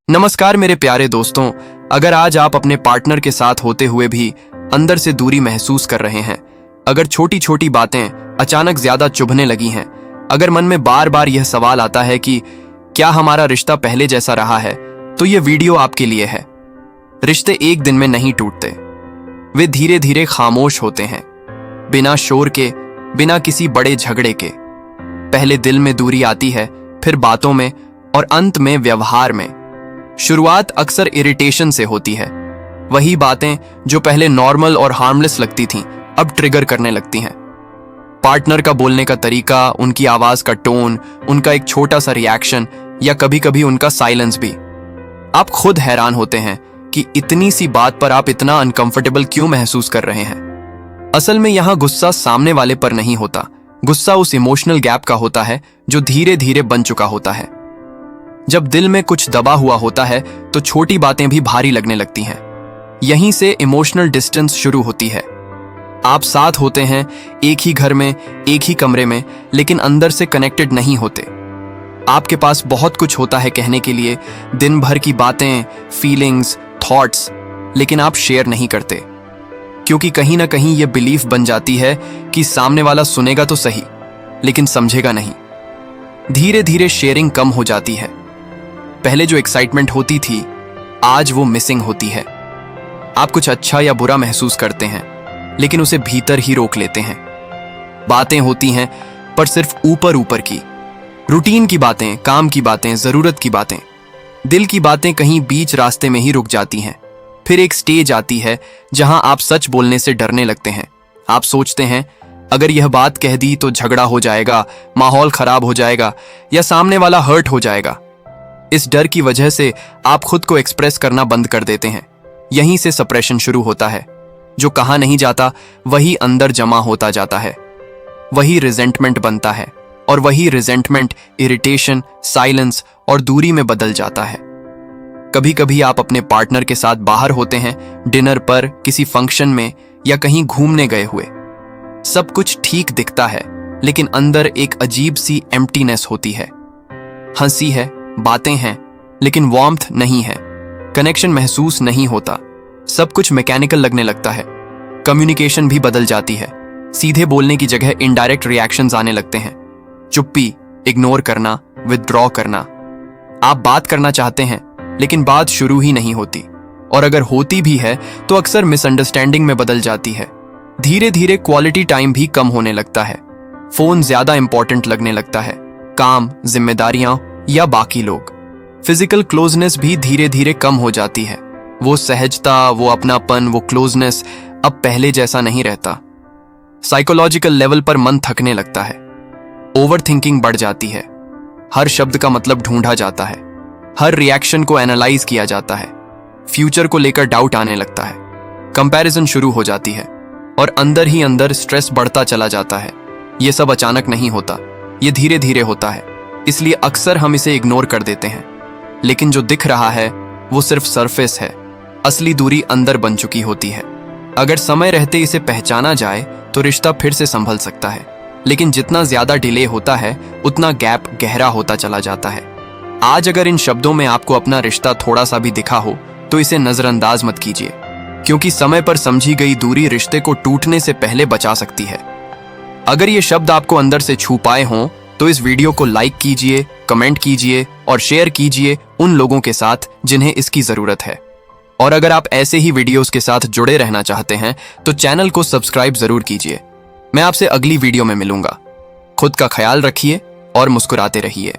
नमस्कार मेरे प्यारे दोस्तों। अगर आज आप अपने पार्टनर के साथ होते हुए भी अंदर से दूरी महसूस कर रहे हैं, अगर छोटी छोटी बातें अचानक ज्यादा चुभने लगी हैं, अगर मन में बार बार यह सवाल आता है कि क्या हमारा रिश्ता पहले जैसा रहा है, तो यह वीडियो आपके लिए है। रिश्ते एक दिन में नहीं टूटते, वे धीरे धीरे खामोश होते हैं, बिना शोर के, बिना किसी बड़े झगड़े के। पहले दिल में दूरी आती है, फिर बातों में और अंत में व्यवहार में। शुरुआत अक्सर इरिटेशन से होती है। वही बातें जो पहले नॉर्मल और हार्मलेस लगती थीं, अब ट्रिगर करने लगती हैं। पार्टनर का बोलने का तरीका, उनकी आवाज का टोन, उनका एक छोटा सा रिएक्शन या कभी कभी उनका साइलेंस भी। आप खुद हैरान होते हैं कि इतनी सी बात पर आप इतना अनकंफर्टेबल क्यों महसूस कर रहे हैं। असल में यहां गुस्सा सामने वाले पर नहीं होता, गुस्सा उस इमोशनल गैप का होता है जो धीरे धीरे बन चुका होता है। जब दिल में कुछ दबा हुआ होता है तो छोटी बातें भी भारी लगने लगती हैं। यहीं से इमोशनल डिस्टेंस शुरू होती है। आप साथ होते हैं, एक ही घर में, एक ही कमरे में, लेकिन अंदर से कनेक्टेड नहीं होते। आपके पास बहुत कुछ होता है कहने के लिए, दिन भर की बातें, फीलिंग्स, थॉट्स, लेकिन आप शेयर नहीं करते, क्योंकि कहीं ना कहीं यह बिलीफ बन जाती है कि सामने वाला सुनेगा तो सही, लेकिन समझेगा नहीं। धीरे धीरे शेयरिंग कम हो जाती है। पहले जो एक्साइटमेंट होती थी, आज वो मिसिंग होती है। आप कुछ अच्छा या बुरा महसूस करते हैं, लेकिन उसे भीतर ही रोक लेते हैं। बातें होती हैं, पर सिर्फ ऊपर ऊपर की, रूटीन की बातें, काम की बातें, जरूरत की बातें। दिल की बातें कहीं बीच रास्ते में ही रुक जाती हैं। फिर एक स्टेज आती है जहां आप सच बोलने से डरने लगते हैं। आप सोचते हैं, अगर यह बात कह दी तो झगड़ा हो जाएगा, माहौल खराब हो जाएगा या सामने वाला हर्ट हो जाएगा। इस डर की वजह से आप खुद को एक्सप्रेस करना बंद कर देते हैं। यहीं से सप्रेशन शुरू होता है। जो कहा नहीं जाता वही अंदर जमा होता जाता है। वही रिजेंटमेंट बनता है, और वही रिजेंटमेंट इरिटेशन, साइलेंस और दूरी में बदल जाता है। कभी कभी आप अपने पार्टनर के साथ बाहर होते हैं, डिनर पर, किसी फंक्शन में या कहीं घूमने गए हुए। सब कुछ ठीक दिखता है, लेकिन अंदर एक अजीब सी एम्प्टीनेस होती है। हंसी है, बातें हैं, लेकिन वार्मथ नहीं है, कनेक्शन महसूस नहीं होता। सब कुछ मैकेनिकल लगने लगता है। कम्युनिकेशन भी बदल जाती है। सीधे बोलने की जगह इनडायरेक्ट रिएक्शंस आने लगते हैं। चुप्पी, इग्नोर करना, विथड्रॉ करना। आप बात करना चाहते हैं, लेकिन बात शुरू ही नहीं होती, और अगर होती भी है तो अक्सर मिसअंडरस्टैंडिंग में बदल जाती है। धीरे धीरे क्वालिटी टाइम भी कम होने लगता है। फोन ज्यादा इंपॉर्टेंट लगने लगता है, काम, जिम्मेदारियां या बाकी लोग। फिजिकल क्लोजनेस भी धीरे धीरे कम हो जाती है। वो सहजता, वो अपनापन, वो क्लोजनेस अब पहले जैसा नहीं रहता। साइकोलॉजिकल लेवल पर मन थकने लगता है। ओवर थिंकिंग बढ़ जाती है। हर शब्द का मतलब ढूंढा जाता है। हर रिएक्शन को एनालाइज किया जाता है। फ्यूचर को लेकर डाउट आने लगता है। कंपैरिजन शुरू हो जाती है, और अंदर ही अंदर स्ट्रेस बढ़ता चला जाता है। ये सब अचानक नहीं होता, ये धीरे धीरे होता है, इसलिए अक्सर हम इसे इग्नोर कर देते हैं। लेकिन जो दिख रहा है वो सिर्फ सरफेस है। असली दूरी अंदर बन चुकी होती है। अगर समय रहते इसे पहचाना जाए तो रिश्ता फिर से संभल सकता है, लेकिन जितना ज्यादा डिले होता है उतना गैप गहरा होता चला जाता है। आज अगर इन शब्दों में आपको अपना रिश्ता थोड़ा सा भी दिखा हो तो इसे नजरअंदाज मत कीजिए, क्योंकि समय पर समझी गई दूरी रिश्ते को टूटने से पहले बचा सकती है। अगर ये शब्द आपको अंदर से छू पाए हों तो इस वीडियो को लाइक कीजिए, कमेंट कीजिए और शेयर कीजिए उन लोगों के साथ जिन्हें इसकी जरूरत है। और अगर आप ऐसे ही वीडियोस के साथ जुड़े रहना चाहते हैं तो चैनल को सब्सक्राइब जरूर कीजिए। मैं आपसे अगली वीडियो में मिलूंगा। खुद का ख्याल रखिए और मुस्कुराते रहिए।